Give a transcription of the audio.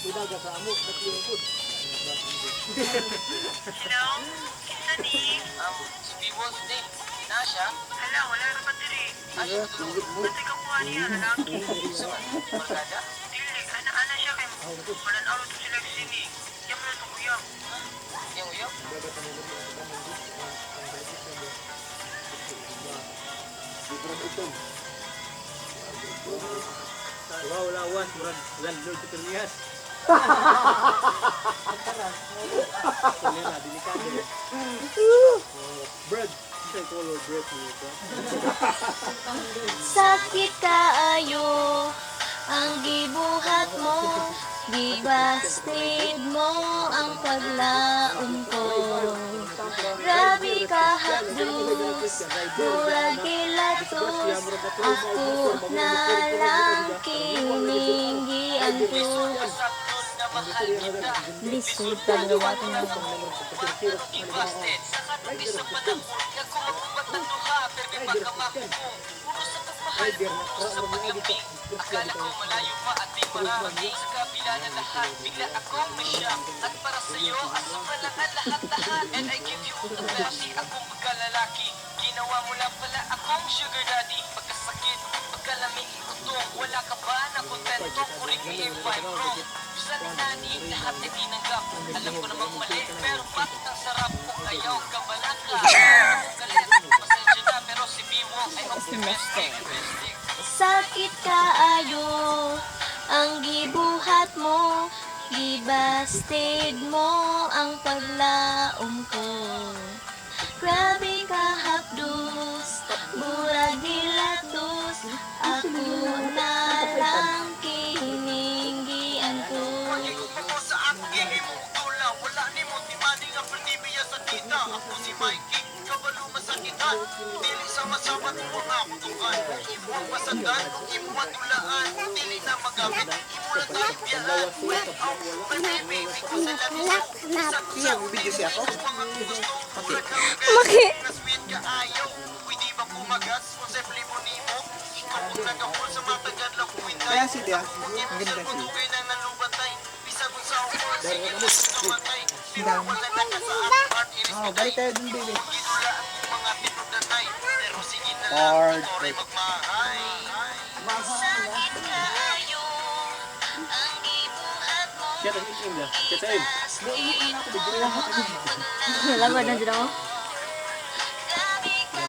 Pidaga sa amok, ba't yung food? Hello? Kinsa ni? Si Bibos din. Na siya? Hala, wala na ba diri? Ayun, tulog. Dati ka kuha niya, lalaki. So, barkada? Dili, ana siya kay manan-araw to sila sini. Diyan mo na ito kuya. Yung uyok? Wala, murag landlord sa Permias. Delikado. Bread. Isa color bread nito. Sakit kaayo ang gibuhat mo, gibastid mo ang paglaom ko. Grabe ka hadlus, murag gilatos, ako na lang kininggian ko. Lisod ka gawatin ng Ibasted, sakat di sa panahon nga kumakubat ng duha, pero may pagkamakbo. Puro sa pagmahal, puro sa pag-ibig. Akala ko malayo pa at di mararating. Sa kabila na lahat, bigla akong nasyam. At para sa'yo, asuma lang ang lahat-lahat. And I give you the best, kasi akong pagkalalaki. Ginawa mo lang pala akong sugar daddy. Pagkasakit, pagkalami ikutong. Wala ka ba na kontento? Correct me if I'm wrong. Sa nani, lahat ay tinanggap. Alam ko namang mali, pero bakit ang sarap kung ayaw ka balaka? Galit, pasensya na, pero si Biwo ay optimistic. Sakit kaayo ang gibuhat mo, gibastid mo ang paglaom ko. Grabe ka hapdos, murag dilatos, ako na lang kininggian ko. Ako sa aking imutula, wala ni mo timani nga perdibiya sa kita. Ako si Mikey, kabalo masakitan. Dili sa masabat mo mga kutukan. Imo ang pasandan, imo ang tulaan. Dili na magamit, imo na tayo biyaan. Well, my baby, may kusalamin mo. Saksa, video siya ako? Maki. Sweet ka ayaw, pwede ba kumagas? Kung sa mo nimo, ikaw ang nagahol sa matagal lang kuwinday. Kaya si Dia, ang ganda siya. Pagugay na nalubatay, bisag kung sa umor, sige na kamatay. Dami. Wala na ka sa aking heart, iris Oh, balik tayo dun, baby. ginulaan yung mga tinudanay. Pero sige na lang, Hard. ikaw rin magmahay. Sakit kaayo ang gibuhat mo, Siya, ang itim niya. Siya, sa'yo. labad na dyan ako.